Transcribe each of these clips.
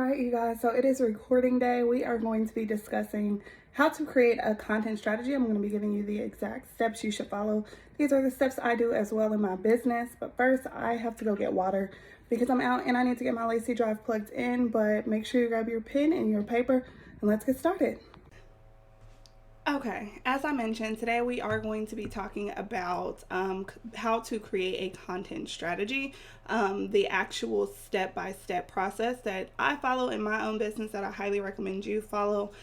Alright, you guys, so it is recording day. We are going to be discussing how to create a content strategy. I'm going to be giving you the exact steps you should follow. These are the steps I do as well in my business. But first, I have to go get water because I'm out and I need to get my Lacy drive plugged in. But make sure you grab your pen and your paper and let's get started. Okay, as I mentioned, today we are going to be talking about how to create a content strategy, the actual step-by-step process that I follow in my own business that I highly recommend you follow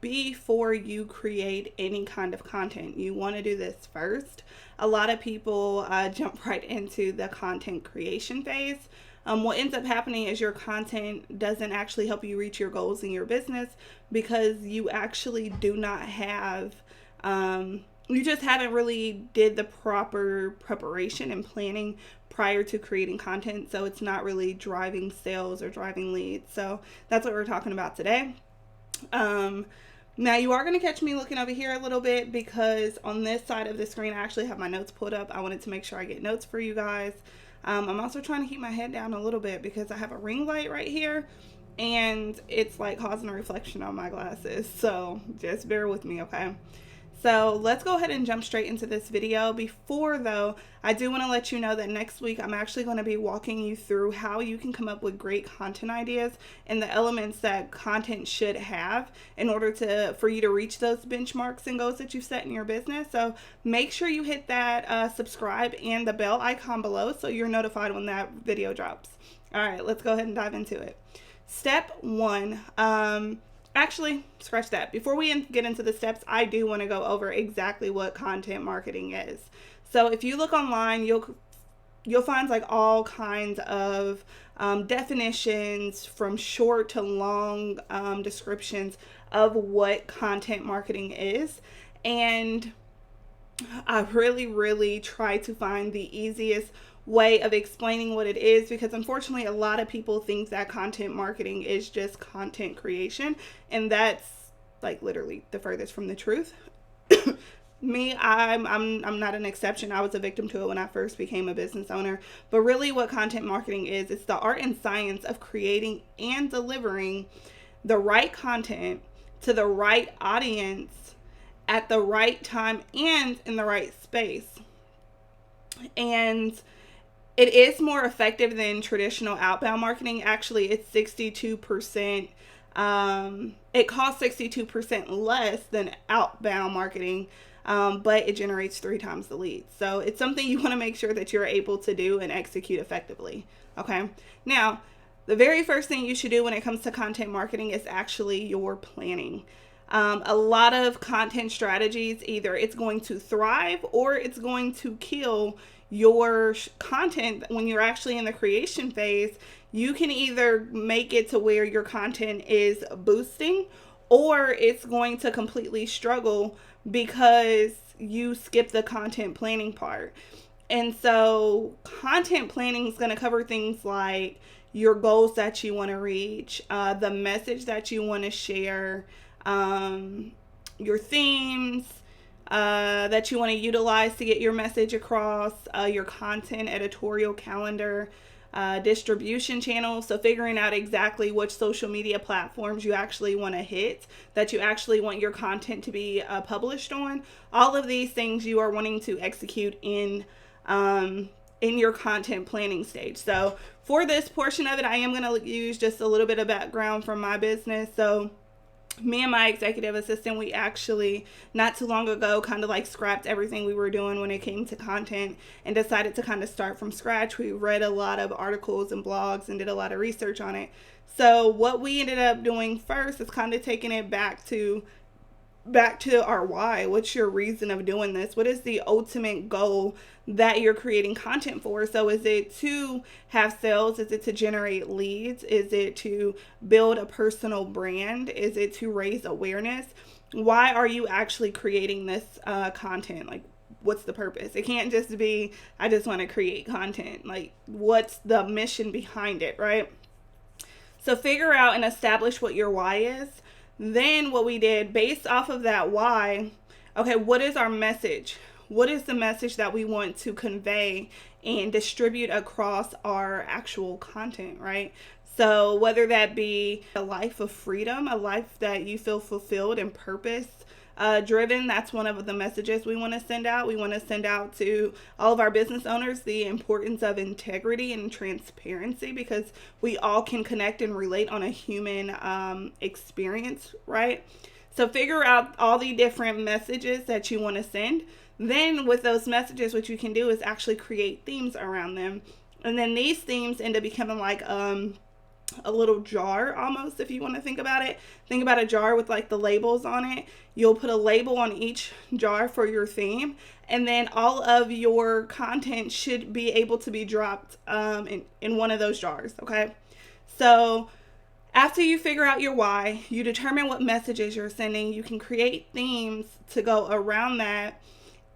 before you create any kind of content. You want to do this first. A lot of people jump right into the content creation phase. What ends up happening is your content doesn't actually help you reach your goals in your business because you actually do not have, you just haven't really did the proper preparation and planning prior to creating content. So it's not really driving sales or driving leads. So that's what we're talking about today. Now you are going to catch me looking over here a little bit because on this side of the screen, I actually have my notes pulled up. I wanted to make sure I get notes for you guys. I'm also trying to keep my head down a little bit because I have a ring light right here and it's like causing a reflection on my glasses. So just bear with me, okay? So let's go ahead and jump straight into this video. Before though, I do want to let you know that next week I'm actually going to be walking you through how you can come up with great content ideas and the elements that content should have in order for you to reach those benchmarks and goals that you set in your business. So make sure you hit that subscribe and the bell icon below so you're notified when that video drops. All right, let's go ahead and dive into it. Step one, actually, scratch that. Before we get into the steps, I do want to go over exactly what content marketing is. So if you look online, you'll find like all kinds of definitions from short to long descriptions of what content marketing is. And I really try to find the easiest way of explaining what it is because unfortunately a lot of people think that content marketing is just content creation, and that's like literally the furthest from the truth. Me, I'm not an exception. I was a victim to it when I first became a business owner. But really what content marketing is, it's the art and science of creating and delivering the right content to the right audience at the right time and in the right space. And it is more effective than traditional outbound marketing. Actually, it's 62%. It costs 62% less than outbound marketing, but it generates 3 times the leads. So it's something you want to make sure that you're able to do and execute effectively. Okay. Now, the very first thing you should do when it comes to content marketing is actually your planning. A lot of content strategies, either it's going to thrive or it's going to kill your content when you're actually in the creation phase. You can either make it to where your content is boosting or it's going to completely struggle because you skip the content planning part. And so content planning is going to cover things like your goals that you want to reach, the message that you want to share, your themes that you want to utilize to get your message across, your content editorial calendar, distribution channels. So figuring out exactly which social media platforms you actually want to hit, that you actually want your content to be published on. All of these things you are wanting to execute in your content planning stage. So for this portion of it, I am going to use just a little bit of background from my business. So me and my executive assistant, we actually not too long ago kind of like scrapped everything we were doing when it came to content and decided to kind of start from scratch. We read a lot of articles and blogs and did a lot of research on it. So what we ended up doing first is kind of taking it back to our why. What's your reason of doing this? What is the ultimate goal that you're creating content for? So is it to have sales? Is it to generate leads? Is it to build a personal brand? Is it to raise awareness? Why are you actually creating this content? Like, what's the purpose? It can't just be, I just want to create content. Like, what's the mission behind it, right? So figure out and establish what your why is. Then what we did based off of that why, okay, what is our message? What is the message that we want to convey and distribute across our actual content, right? So whether that be a life of freedom, a life that you feel fulfilled and purpose driven, that's one of the messages we want to send out. We want to send out to all of our business owners the importance of integrity and transparency, because we all can connect and relate on a human experience, right? So figure out all the different messages that you want to send. Then with those messages, what you can do is actually create themes around them. And then these themes end up becoming like a little jar almost, if you want to think about it. Think about a jar with like the labels on it. You'll put a label on each jar for your theme, and then all of your content should be able to be dropped in one of those jars, okay? So after you figure out your why, you determine what messages you're sending, you can create themes to go around that.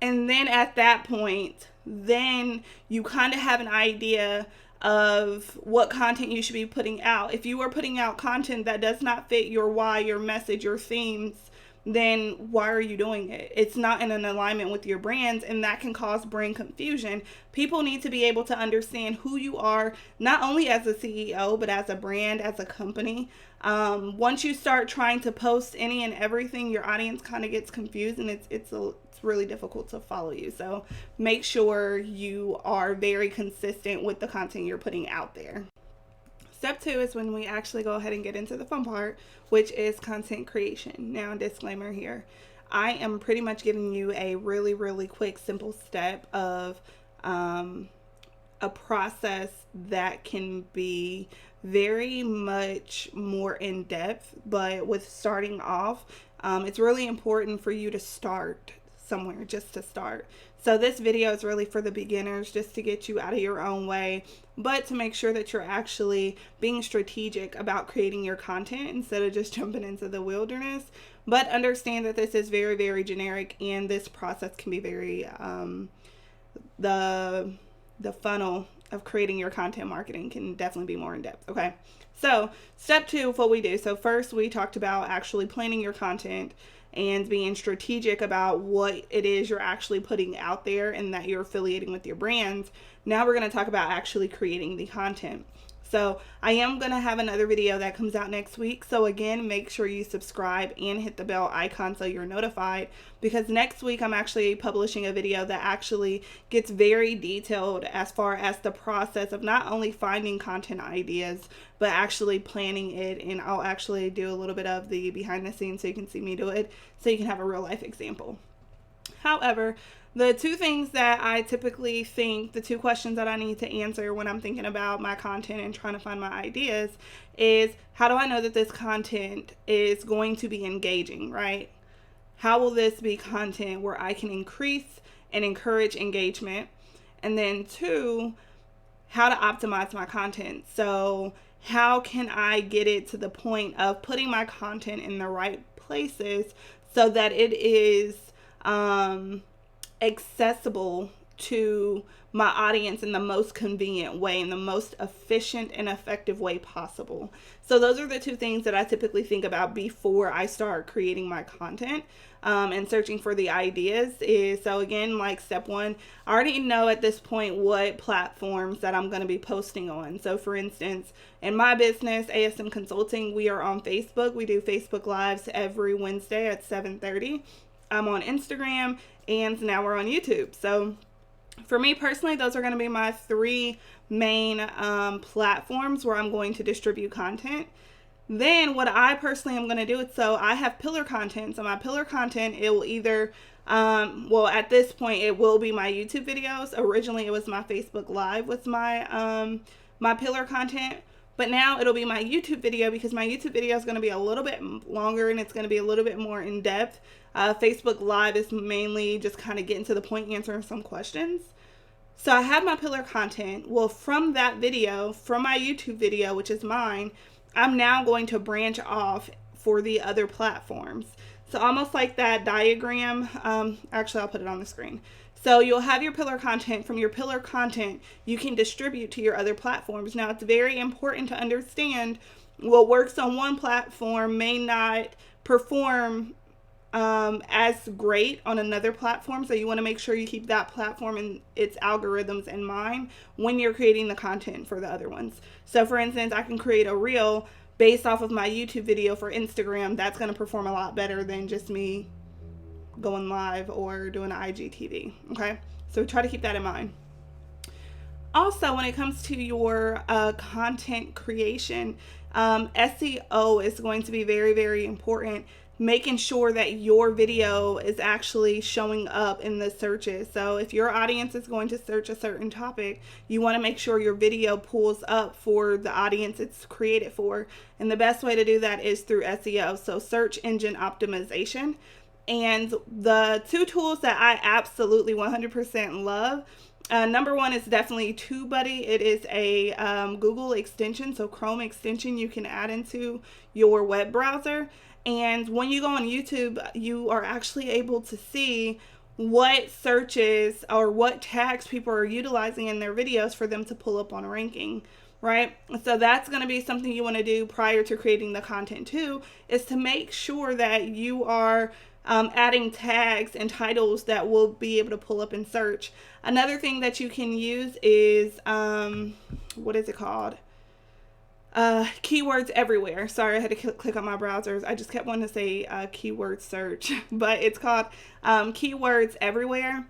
And then at that point, then you kind of have an idea of what content you should be putting out. If you are putting out content that does not fit your why, your message, your themes, then why are you doing it? It's not in an alignment with your brands, and that can cause brand confusion. People need to be able to understand who you are, not only as a CEO, but as a brand, as a company. Once you start trying to post any and everything, your audience kind of gets confused, and it's really difficult to follow you. So make sure you are very consistent with the content you're putting out there. Step 2 is when we actually go ahead and get into the fun part, which is content creation. Now, disclaimer here, I am pretty much giving you a really, really quick, simple step of a process that can be very much more in depth. But with starting off, it's really important for you to start somewhere, just to start. So this video is really for the beginners, just to get you out of your own way, but to make sure that you're actually being strategic about creating your content instead of just jumping into the wilderness. But understand that this is very, very generic, and this process can be very the funnel of creating your content marketing can definitely be more in depth. Okay, so step 2 of what we do. So first we talked about actually planning your content and being strategic about what it is you're actually putting out there and that you're affiliating with your brands. Now we're going to talk about actually creating the content. So I am going to have another video that comes out next week. So again, make sure you subscribe and hit the bell icon so you're notified, because next week I'm actually publishing a video that actually gets very detailed as far as the process of not only finding content ideas, but actually planning it. And I'll actually do a little bit of the behind the scenes so you can see me do it, so you can have a real life example. However, the 2 things that I typically think, the 2 questions that I need to answer when I'm thinking about my content and trying to find my ideas is, how do I know that this content is going to be engaging, right? How will this be content where I can increase and encourage engagement? And then 2, how to optimize my content. So how can I get it to the point of putting my content in the right places so that it is accessible to my audience in the most convenient way, in the most efficient and effective way possible. So those are the 2 things that I typically think about before I start creating my content and searching for the ideas. So again, like step 1, I already know at this point what platforms that I'm going to be posting on. So for instance, in my business, ASM Consulting, we are on Facebook. We do Facebook Lives every Wednesday at 7:30. I'm on Instagram, and now we're on YouTube. So for me personally, those are going to be my 3 main platforms where I'm going to distribute content. Then what I personally am going to do is, so I have pillar content. So my pillar content, it will either, well, at this point, it will be my YouTube videos. Originally, it was my Facebook Live was my, my pillar content. But now it'll be my YouTube video, because my YouTube video is going to be a little bit longer and it's going to be a little bit more in depth. Facebook Live is mainly just kind of getting to the point, answering some questions. So I have my pillar content. Well, from that video, from my YouTube video, which is mine, I'm now going to branch off for the other platforms. So almost like that diagram, actually I'll put it on the screen. So you'll have your pillar content. From your pillar content, you can distribute to your other platforms. Now, it's very important to understand what works on one platform may not perform as great on another platform. So you want to make sure you keep that platform and its algorithms in mind when you're creating the content for the other ones. So for instance, I can create a reel based off of my YouTube video for Instagram. That's going to perform a lot better than just me going live or doing an IGTV. Okay, so try to keep that in mind. Also, when it comes to your content creation, SEO is going to be very, very important. Making sure that your video is actually showing up in the searches. So if your audience is going to search a certain topic, you want to make sure your video pulls up for the audience it's created for. And the best way to do that is through SEO, so search engine optimization. And the two tools that I absolutely 100% love, number one is definitely TubeBuddy. It is a Google extension, so Chrome extension you can add into your web browser. And when you go on YouTube, you are actually able to see what searches or what tags people are utilizing in their videos for them to pull up on ranking, right? So that's going to be something you want to do prior to creating the content too, is to make sure that you are adding tags and titles that will be able to pull up in search. Another thing that you can use is, what is it called? Keywords everywhere. Sorry, I had to click on my browsers. I just kept wanting to say keyword search, but it's called Keywords Everywhere.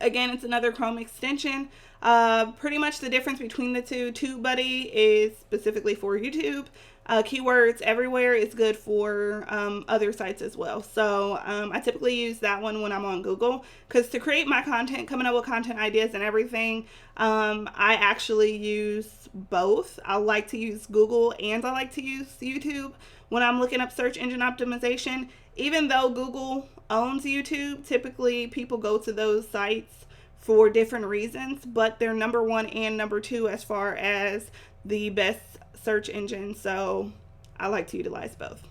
Again, it's another Chrome extension. Pretty much the difference between the two. TubeBuddy is specifically for YouTube. Keywords Everywhere is good for other sites as well. So I typically use that one when I'm on Google, because to create my content, coming up with content ideas and everything, I actually use both. I like to use Google and I like to use YouTube when I'm looking up search engine optimization. Even though Google owns YouTube, typically people go to those sites for different reasons, but they're number one and number two as far as the best search engine. So I like to utilize both.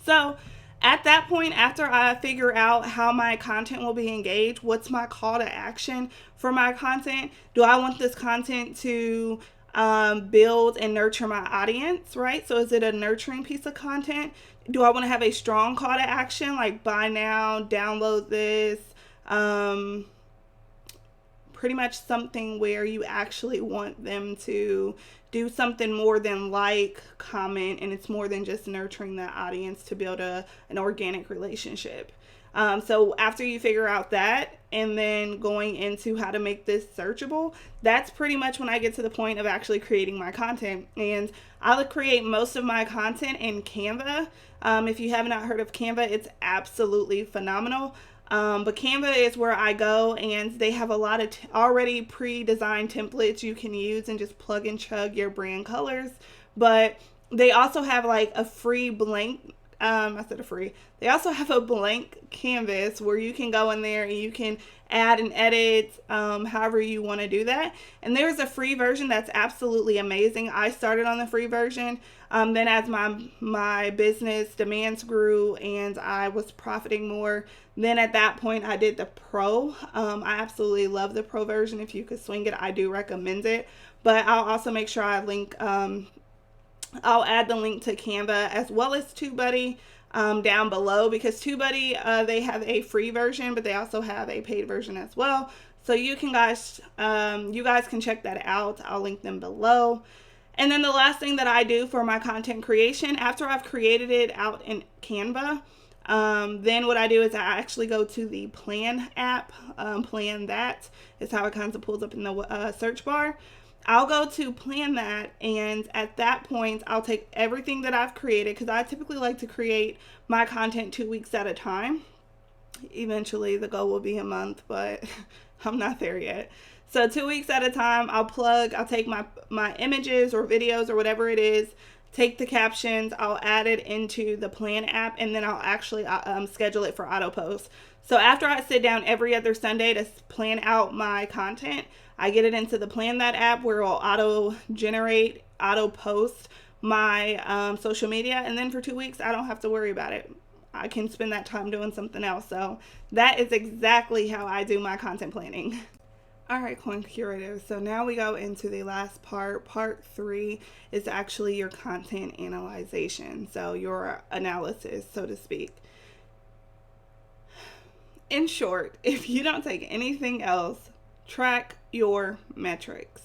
So at that point, after I figure out how my content will be engaged, what's my call to action for my content? Do I want this content to build and nurture my audience, right? So is it a nurturing piece of content? Do I want to have a strong call to action, like buy now, download this, pretty much something where you actually want them to do something more than like, comment, and it's more than just nurturing that audience to build an organic relationship. So after you figure out that, and then going into how to make this searchable, that's pretty much when I get to the point of actually creating my content. And I'll create most of my content in Canva. If you have not heard of Canva, it's absolutely phenomenal. But Canva is where I go, and they have a lot of already pre-designed templates you can use and just plug and chug your brand colors. But they also have like a free blank, they also have a blank canvas where you can go in there and you can add and edit however you want to do that. And there's a free version that's absolutely amazing. I started on the free version. Then as my business demands grew and I was profiting more, then at that point I did the pro. I absolutely love the pro version. If you could swing it, I do recommend it. But I'll also make sure I link, I'll add the link to Canva as well as TubeBuddy down below, because TubeBuddy, they have a free version, but they also have a paid version as well. So you guys can check that out. I'll link them below. And then the last thing that I do for my content creation, after I've created it out in Canva, then what I do is I actually go to the Plan app. Plan That is how it kind of pulls up in the search bar. I'll go to Plan That, and at that point, I'll take everything that I've created, because I typically like to create my content 2 weeks at a time. Eventually, the goal will be a month, but I'm not there yet. So 2 weeks at a time, I'll take my images or videos or whatever it is, take the captions, I'll add it into the Plan app, and then I'll actually schedule it for auto post. So after I sit down every other Sunday to plan out my content, I get it into the Plan That app where it'll auto generate, auto post my social media. And then for 2 weeks, I don't have to worry about it. I can spend that time doing something else. So that is exactly how I do my content planning. All right, Coin Curators. So now we go into the last part. Part 3 is actually your content analyzation. So your analysis, so to speak. in short, if you don't take anything else, track your metrics.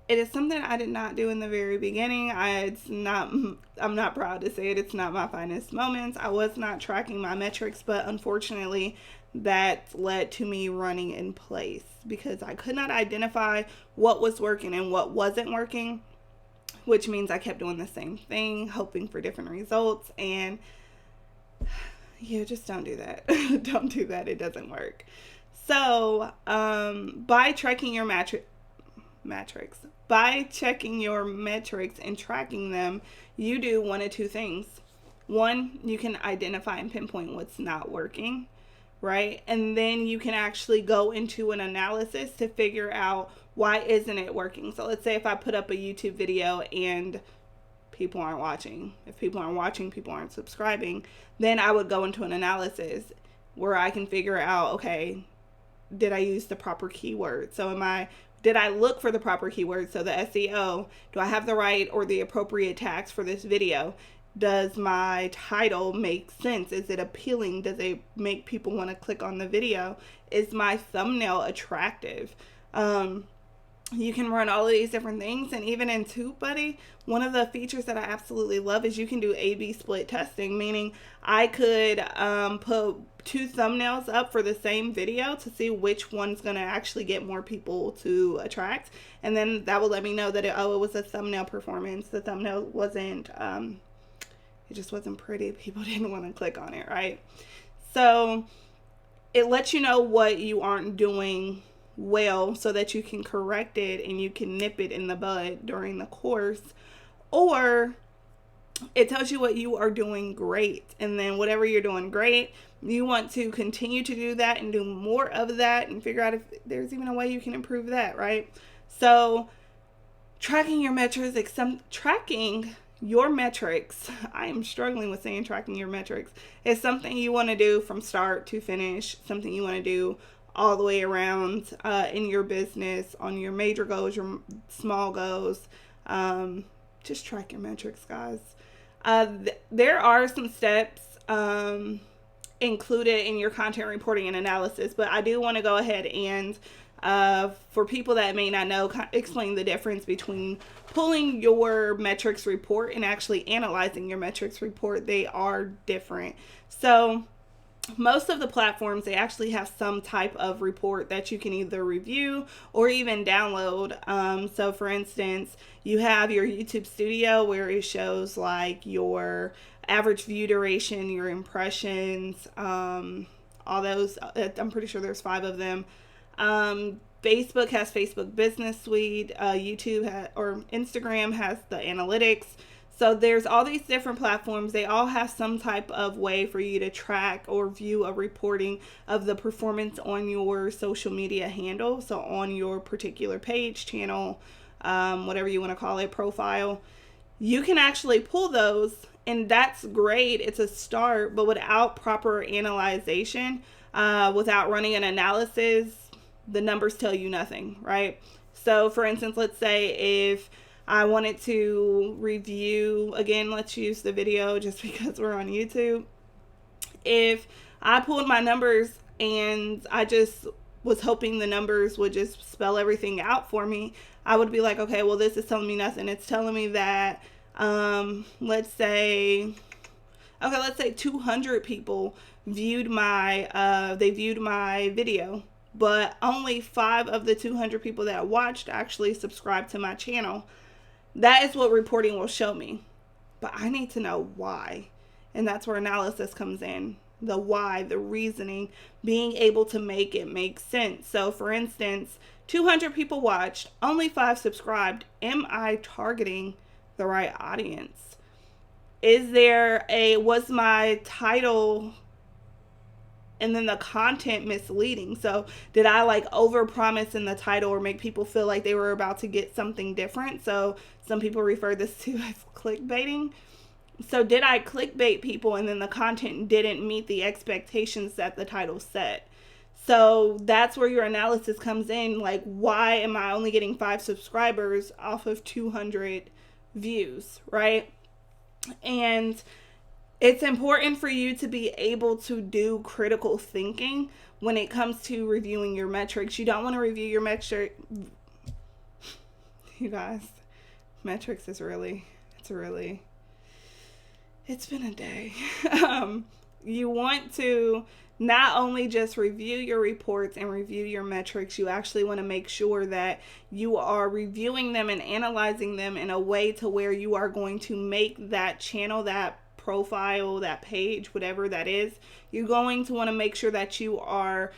It is something I did not do in the very beginning. I'm not proud to say it. It's not my finest moments. I was not tracking my metrics, but unfortunately, that led to me running in place because I could not identify what was working and what wasn't working, which means I kept doing the same thing, hoping for different results. And yeah, just don't do that. Don't do that. It doesn't work. So, by tracking your by checking your metrics and tracking them, you do one of two things. One, you can identify and pinpoint what's not working, right? And then you can actually go into an analysis to figure out why isn't it working. So let's say if I put up a YouTube video and people aren't watching. If people aren't watching, people aren't subscribing, then I would go into an analysis where I can figure out, okay, did I use the proper keyword? So did I look for the proper keywords? So the SEO, do I have the right or the appropriate tags for this video? Does my title make sense? Is it appealing? Does it make people want to click on the video? Is my thumbnail attractive? You can run all of these different things. And even in TubeBuddy, one of the features that I absolutely love is you can do A/B split testing, meaning I could put two thumbnails up for the same video to see which one's going to actually get more people to attract. And then that will let me know that it was a thumbnail performance. The thumbnail wasn't, it just wasn't pretty. People didn't want to click on it, right? So it lets you know what you aren't doing well so that you can correct it and you can nip it in the bud during the course. Or it tells you what you are doing great. And then whatever you're doing great, you want to continue to do that and do more of that and figure out if there's even a way you can improve that, right? So tracking your metrics, I am struggling with saying tracking your metrics, is something you want to do from start to finish, something you want to do all the way around in your business, on your major goals, your small goals. Just track your metrics, guys. There are some steps included in your content reporting and analysis, but I do want to go ahead and for people that may not know, explain the difference between pulling your metrics report and actually analyzing your metrics report. They are different. So most of the platforms, they actually have some type of report that you can either review or even download. So for instance, you have your YouTube Studio where it shows like your average view duration, your impressions, all those. I'm pretty sure there's 5 of them. Facebook has Facebook Business Suite. YouTube or Instagram has the analytics. So there's all these different platforms. They all have some type of way for you to track or view a reporting of the performance on your social media handle. So on your particular page, channel, whatever you want to call it, profile. You can actually pull those, and that's great. It's a start, but without proper analyzation, without running an analysis, the numbers tell you nothing, right? So for instance, let's say if I wanted to review, again, let's use the video just because we're on YouTube. If I pulled my numbers and I just was hoping the numbers would just spell everything out for me, I would be like, okay, well, this is telling me nothing. It's telling me that, let's say 200 people viewed my video, but only 5 of the 200 people that watched actually subscribed to my channel. That is what reporting will show me. But I need to know why. And that's where analysis comes in. The why, the reasoning, being able to make it make sense. So for instance, 200 people watched, only 5 subscribed. Am I targeting the right audience? Was my title and then the content misleading? So did I like overpromise in the title or make people feel like they were about to get something different? So some people refer this to as clickbaiting. So did I clickbait people and then the content didn't meet the expectations that the title set? So that's where your analysis comes in. Like, why am I only getting 5 subscribers off of 200 views, right? And It's important for you to be able to do critical thinking when it comes to reviewing your metrics. You don't want to review your metric. You guys, metrics is it's been a day. You want to not only just review your reports and review your metrics, you actually want to make sure that you are reviewing them and analyzing them in a way to where you are going to make that channel, that profile, that page, whatever that is, you're going to want to make sure that you are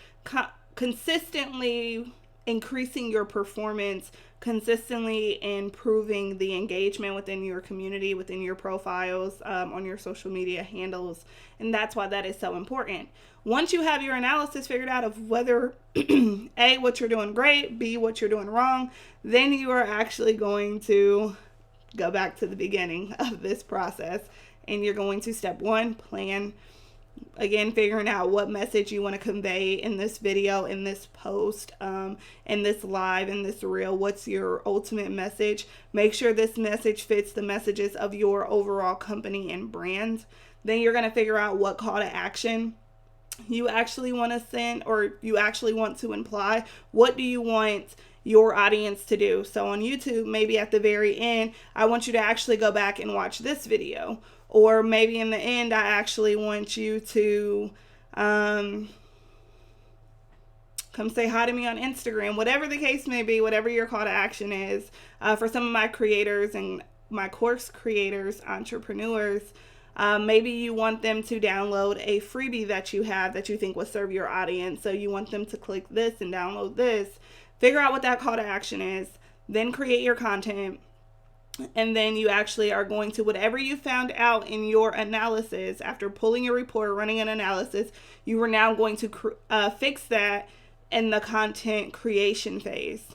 consistently increasing your performance, consistently improving the engagement within your community, within your profiles, on your social media handles. And that's why that is so important. Once you have your analysis figured out of whether A, what you're doing great, B, what you're doing wrong, then you are actually going to go back to the beginning of this process, and you're going to step one, plan. Again, figuring out what message you want to convey in this video, in this post, in this live, in this reel. What's your ultimate message? Make sure this message fits the messages of your overall company and brand. Then you're going to figure out what call to action you actually want to send, or you actually want to imply. What do you want your audience to do? So on YouTube, maybe at the very end, I want you to actually go back and watch this video. Or maybe in the end, I actually want you to come say hi to me on Instagram. Whatever the case may be, whatever your call to action is. For some of my creators and my course creators, entrepreneurs, maybe you want them to download a freebie that you have that you think will serve your audience. So you want them to click this and download this. Figure out what that call to action is. Then create your content. And then you actually are going to, whatever you found out in your analysis, after pulling your report, running an analysis, you are now going to fix that in the content creation phase.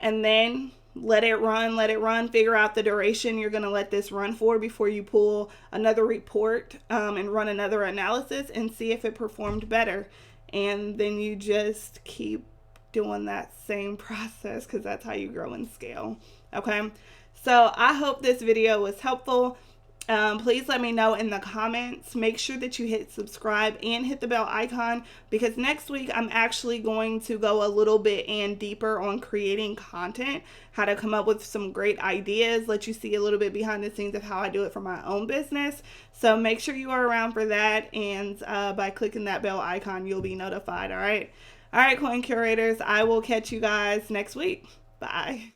And then let it run, figure out the duration you're going to let this run for before you pull another report and run another analysis and see if it performed better. And then you just keep doing that same process, because that's how you grow and scale. Okay. So I hope this video was helpful. Please let me know in the comments. Make sure that you hit subscribe and hit the bell icon, because next week I'm actually going to go a little bit and deeper on creating content, how to come up with some great ideas, let you see a little bit behind the scenes of how I do it for my own business. So make sure you are around for that, and by clicking that bell icon, you'll be notified. All right, coin curators, I will catch you guys next week. Bye.